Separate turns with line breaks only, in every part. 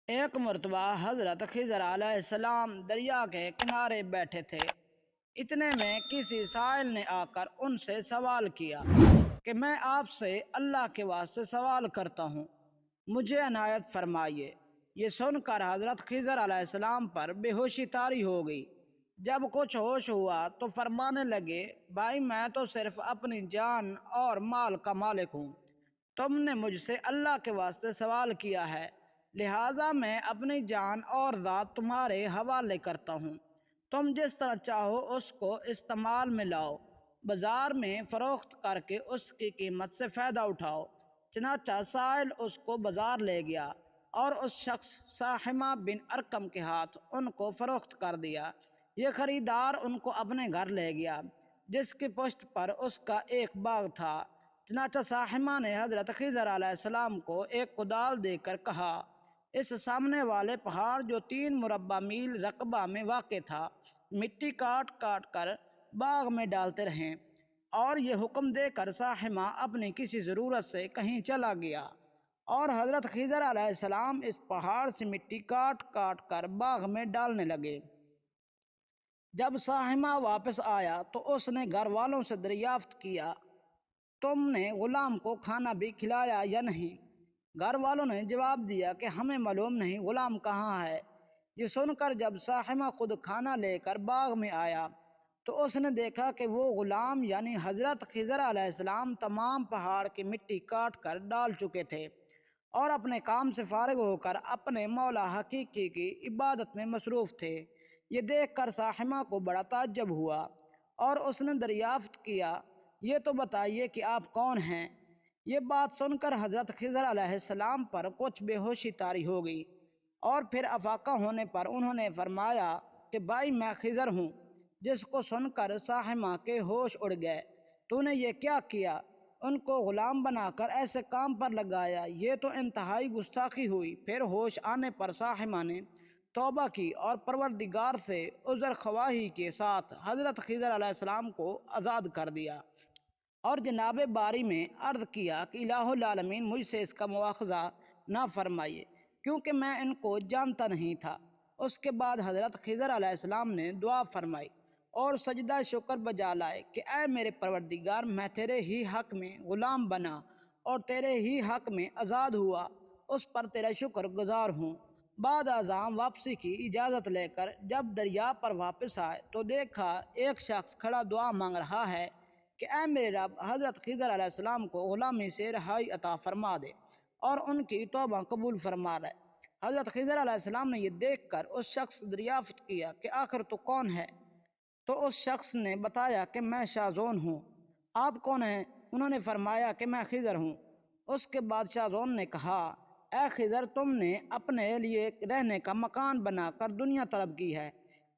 ایک مرتبہ حضرت خضر علیہ السلام دریا کے کنارے بیٹھے تھے۔ اتنے میں کسی سائل نے آ کر ان سے سوال کیا کہ میں آپ سے اللہ کے واسطے سوال کرتا ہوں، مجھے عنایت فرمائیے۔ یہ سن کر حضرت خضر علیہ السلام پر بے ہوشی طاری ہو گئی۔ جب کچھ ہوش ہوا تو فرمانے لگے، بھائی میں تو صرف اپنی جان اور مال کا مالک ہوں۔ تم نے مجھ سے اللہ کے واسطے سوال کیا ہے، لہٰذا میں اپنی جان اور ذات تمہارے حوالے کرتا ہوں۔ تم جس طرح چاہو اس کو استعمال میں لاؤ، بازار میں فروخت کر کے اس کی قیمت سے فائدہ اٹھاؤ۔ چنانچہ سائل اس کو بازار لے گیا اور اس شخص ساحمہ بن ارقم کے ہاتھ ان کو فروخت کر دیا۔ یہ خریدار ان کو اپنے گھر لے گیا، جس کی پشت پر اس کا ایک باغ تھا۔ چنانچہ ساحمہ نے حضرت خضر علیہ السلام کو ایک کدال دے کر کہا، اس سامنے والے پہاڑ جو 3 مربع میل رقبہ میں واقع تھا، مٹی کاٹ کاٹ کر باغ میں ڈالتے رہیں۔ اور یہ حکم دے کر ساحمہ اپنی کسی ضرورت سے کہیں چلا گیا اور حضرت خضر علیہ السلام اس پہاڑ سے مٹی کاٹ کاٹ کر باغ میں ڈالنے لگے۔ جب ساحمہ واپس آیا تو اس نے گھر والوں سے دریافت کیا، تم نے غلام کو کھانا بھی کھلایا یا نہیں؟ گھر والوں نے جواب دیا کہ ہمیں معلوم نہیں غلام کہاں ہے۔ یہ سن کر جب ساحمہ خود کھانا لے کر باغ میں آیا تو اس نے دیکھا کہ وہ غلام یعنی حضرت خضر علیہ السلام تمام پہاڑ کی مٹی کاٹ کر ڈال چکے تھے اور اپنے کام سے فارغ ہو کر اپنے مولا حقیقی کی عبادت میں مصروف تھے۔ یہ دیکھ کر ساحمہ کو بڑا تعجب ہوا اور اس نے دریافت کیا، یہ تو بتائیے کہ آپ کون ہیں؟ یہ بات سن کر حضرت خضر علیہ السلام پر کچھ بے ہوشی طاری ہو گئی اور پھر افاقہ ہونے پر انہوں نے فرمایا کہ بھائی میں خضر ہوں۔ جس کو سن کر ساحمہ کے ہوش اڑ گئے، تو نے یہ کیا کیا؟ ان کو غلام بنا کر ایسے کام پر لگایا، یہ تو انتہائی گستاخی ہوئی۔ پھر ہوش آنے پر ساحمہ نے توبہ کی اور پروردگار سے عذر خواہی کے ساتھ حضرت خضر علیہ السلام کو آزاد کر دیا اور جناب باری میں عرض کیا کہ الہ العالمین مجھ سے اس کا مواخذہ نہ فرمائیے، کیونکہ میں ان کو جانتا نہیں تھا۔ اس کے بعد حضرت خضر علیہ السلام نے دعا فرمائی اور سجدہ شکر بجا لائے کہ اے میرے پروردگار، میں تیرے ہی حق میں غلام بنا اور تیرے ہی حق میں آزاد ہوا، اس پر تیرا شکر گزار ہوں۔ بعد ازاں واپسی کی اجازت لے کر جب دریا پر واپس آئے تو دیکھا ایک شخص کھڑا دعا مانگ رہا ہے کہ اے میرے رب، حضرت خضر علیہ السلام کو غلامی سے رہائی عطا فرما دے اور ان کی توبہ قبول فرما لے۔ حضرت خضر علیہ السلام نے یہ دیکھ کر اس شخص سے دریافت کیا کہ آخر تو کون ہے؟ تو اس شخص نے بتایا کہ میں شاذون ہوں۔ آپ کون ہیں؟ انہوں نے فرمایا کہ میں خضر ہوں۔ اس کے بعد شاذون نے کہا، اے خضر، تم نے اپنے لیے رہنے کا مکان بنا کر دنیا طلب کی ہے،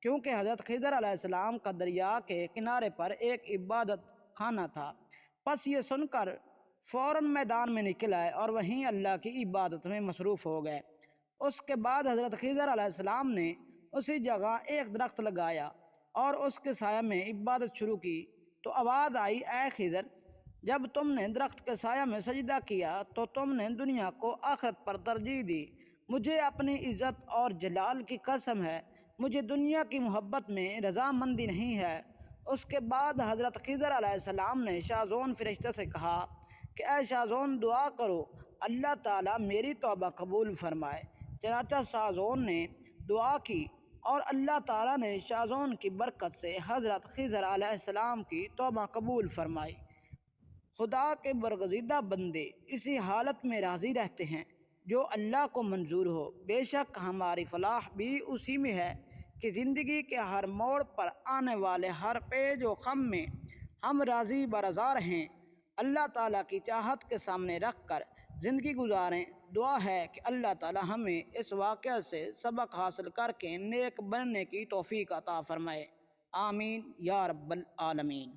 کیونکہ حضرت خضر علیہ السلام کا دریا کے کنارے پر ایک عبادت خانہ تھا۔ پس یہ سن کر فوراً میدان میں نکل آئے اور وہیں اللہ کی عبادت میں مصروف ہو گئے۔ اس کے بعد حضرت خضر علیہ السلام نے اسی جگہ ایک درخت لگایا اور اس کے سایہ میں عبادت شروع کی تو آواز آئی، اے خضر، جب تم نے درخت کے سایہ میں سجدہ کیا تو تم نے دنیا کو آخرت پر ترجیح دی۔ مجھے اپنی عزت اور جلال کی قسم ہے، مجھے دنیا کی محبت میں رضامندی نہیں ہے۔ اس کے بعد حضرت خضر علیہ السلام نے شاذون فرشتے سے کہا کہ اے شاذون، دعا کرو اللہ تعالیٰ میری توبہ قبول فرمائے۔ چنانچہ شاذون نے دعا کی اور اللہ تعالیٰ نے شاذون کی برکت سے حضرت خضر علیہ السلام کی توبہ قبول فرمائی۔ خدا کے برگزیدہ بندے اسی حالت میں راضی رہتے ہیں جو اللہ کو منظور ہو۔ بے شک ہماری فلاح بھی اسی میں ہے کہ زندگی کے ہر موڑ پر آنے والے ہر پیچ و خم میں ہم راضی برضا رہیں، اللہ تعالیٰ کی چاہت کے سامنے رکھ کر زندگی گزاریں۔ دعا ہے کہ اللہ تعالیٰ ہمیں اس واقعہ سے سبق حاصل کر کے نیک بننے کی توفیق عطا فرمائے۔ آمین یا رب العالمین۔